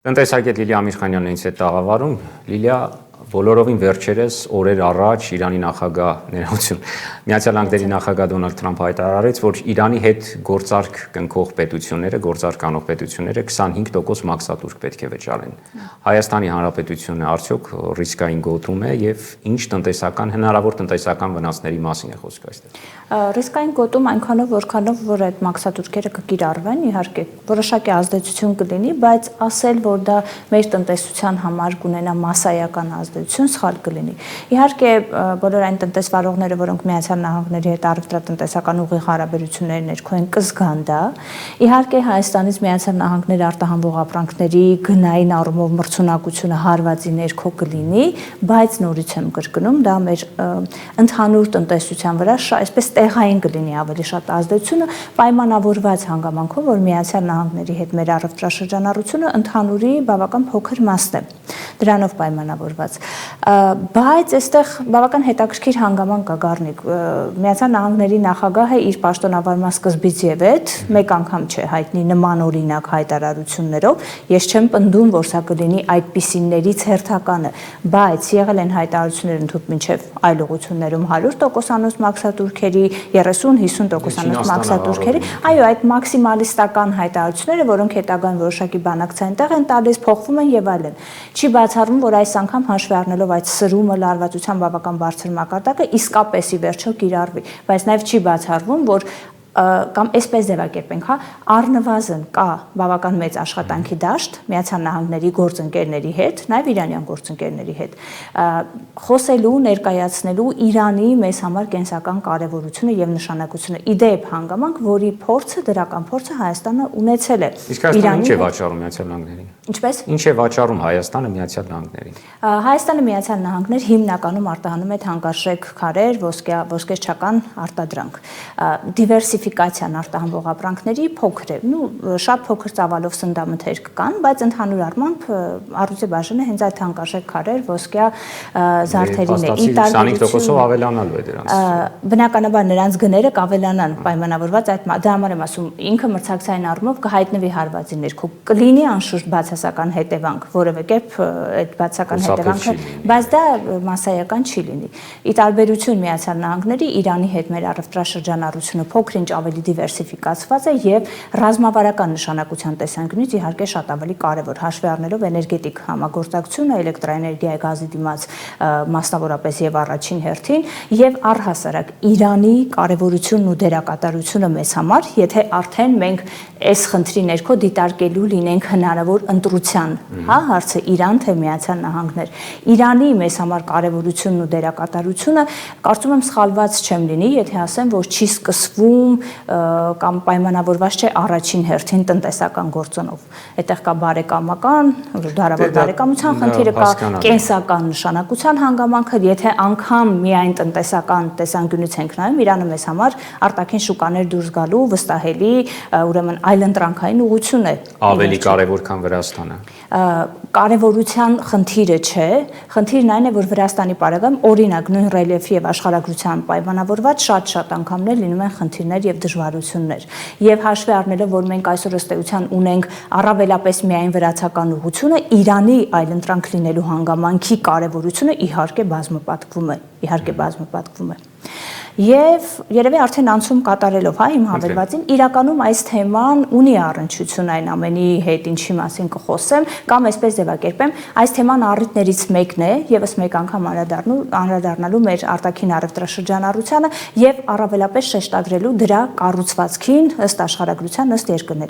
Տնտեսագետ Լիլիա Ամիրխանյանն ինձ հետ տաղավարում, Լիլիա բոլորովին վերջերս օրեր առաջ Իրանի նախագահ ներողություն Միացյալ Նահանգների նախագահ Դոնալդ Թրամփը հայտարարեց, որ Իրանի հետ գործարք կնքող պետությունները, գործարք անող պետությունները 25% մաքսատուրք պետք է վճարեն։ Հայաստանի Հանրապետությունը արդյոք ռիսկային գոտում է եւ ինչ հնարավոր տնտեսական վնասների մասին է խոսքը այստեղ։ Ռիսկային գոտում այնքանով, որքանով որ այդ մաքսատուրքերը կկիրառվեն, իհարկե որոշակի ազդեցություն կլինի, բայց ասել, որ դա մեր տնտեսության համար կունենա մասսայական ազդեցություն, սխալ կլինի։ Իհարկե, բոլոր այն տնտեսվարողները, որոնք Միացյալ Նահանգների հետ առևտրատնտեսական ուղիղ հարաբերությունների ներքո են, կզգան դա։ Իհարկե, Հայաստանից Միացյալ Նահանգներ արտահանվող ապրանքների գնային առումով մրցունակությունը հարվածի ներքո կլինի, բայց նորից եմ կրկնում, դա մեր ընդհանուր տնտեսության վրա այսպես տեղային կլինի ավելի շատ ազդեցությունը, պայմանավորված հանգամանքով, որ Միացյալ Նահանգների հետ մեր առևտրաշրջանառությունը ընդհանուրի բավական փոքր մասն է, դրանով պայմանավորված։ Բայց այստեղ բավական հետաքրքիր հանգամանք կա Գառնիկ։ Միացյալ Նահանգների նախագահը իր պաշտոնավարման սկզբից եւ հետ մեկ անգամ չէ հայտնի նման օրինակ հայտարարություններով, ես չեմ պնդում, որ սա կլինի այդպիսիներից հերթականը, բայց եղել են հայտարարություններ ընդհանուր մինչեւ այլ ուղղություններում 100%-անոց մաքսատուրքերի 30-50%-անոց մաքսատուրքերի, այո, այդ մաքսիմալիստական հայտարարությունները, որոնք հետագան որոշակի բանակցային տեղ են տալիս, փոխվում են եւ այլն։ Չի բացառվում, որ այս անգամ հաշվի առնելով այդ սրումը, լարվածության բավական բարձր մակարդակը իսկապես ի վերջո կիրառվի, բայց նաեւ չի բացառվում, որ կամ այսպես ձևակերպենք, առնվազն կա բավական մեծ աշխատանքի դաշտ Միացյալ Նահանգների գործընկերների հետ, նաև իրանյան գործընկերների հետ, խոսելու, ներկայացնելու Իրանի մեզ համար կենսական կարևորությունը եւ նշանակությունը, իդեպ հանգամանք, որի փորձը, դրական փորձը Հայաստանը ունեցել է։ Իսկ Հայաստանը ինչ է վաճառում Միացյալ Նահանգներին։ Ինչպես։ Ինչ է վաճառում Հայաստանը Միացյալ Նահանգներին։ Հայաստանը Միացյալ Նահանգներ հիմնականում արտահանում է թանկարժեք քարեր, ոսկեչական արտադրանք։ Դիվերսիֆիկացիան արտահանվող ապրանքների փոքր է, շատ փոքր ծավալով սննդամթերք կան, բայց ընդհանուր առմամբ առյուծի բաժինը հենց այդ թանկարժեք քարեր, ոսկյա զարդերին է։ 25%-ով ավելանալու է դրանց։ Բնականաբար նրանց գները կավելանան պայմանավորված այդ դա համար եմ ասում, ինքը մրցակցային առումով կհայտնվի հարվածի ներքո, կլինի անշուշտ բացասական հետևանք, որևէ կերպ այդ բացասական հետևանքը, բայց դա մասսայական չի լինի։ Ի տարբերություն Միացյալ Նահանգների Իրանի հետ մեր առևտրաշրջանառությունը փոքր-ինչ ավելի դիվերսիֆիկացված է եւ ռազմավարական նշանակության տեսանկյունից իհարկե շատ ավելի կարեւոր, հաշվի առնելով էներգետիկ համագործակցությունը, էլեկտրաէներգիայի գազի դիմաց մասնավորապես եւ առաջին հերթին եւ առհասարակ Իրանի կարեւորությունն ու դերակատարությունը մեզ համար, եթե արդեն մենք այս խնդրի ներքո դիտարկելու լինենք հնարավոր ընտրության, հարցը Իրան թե Միացյալ Նահանգներ։ Իրանի մեզ համար կարևորությունն ու դերակատարությունը կարծում եմ սխալված չեմ լինի, եթե ասեմ, որ չի սկսվում կամ պայմանավորված չէ առաջին հերթին տնտեսական գործոնով։ Այդտեղ կա բարեկամական, դարավոր բարեկամության խնդիրը, կա կենսական նշանակության հանգամանքը, եթե անգամ միայն տնտեսական տեսանկյունից ենք նայում, Իրանը մեզ համար արտաքին շուկաներ դուրս գալու վստահելի, ուրեմն այլընտրանքային ուղղություն է։ Ավելի կարևոր, քան Վրաստանը։ Կարևորության խնդիրը չէ, խնդիրն այն է, որ Վրաստանի պարագայում օրինակ նույն ռելիեֆի եւ աշխարհագրության պայմանավորված շատ անգամներ լինում են խնդիրներ եւ դժվարություններ։ Եվ հաշվի առնելով, որ մենք այսօր ըստ էության ունենք առավելապես միայն վրացական ուղղությունը, Իրանի այլընտրանք լինելու հանգամանքի կարևորությունը իհարկե բազմապատկվում է։ Եվ երևի արդեն անցում կատարելով իմ հավելվածին, իրականում այս թեման ունի առնչություն այն ամենի հետ, ինչի մասին կխոսեմ, կամ այսպես ձևակերպեմ, այս թեման առիթներից մեկն է, եւս մեկ անգամ անդրադառնալու մեր արտաքին առևտրաշրջանառությանը եւ առավելապես շեշտադրելու դրա կառուցվածքին ըստ աշխարհագրության, ըստ երկրների։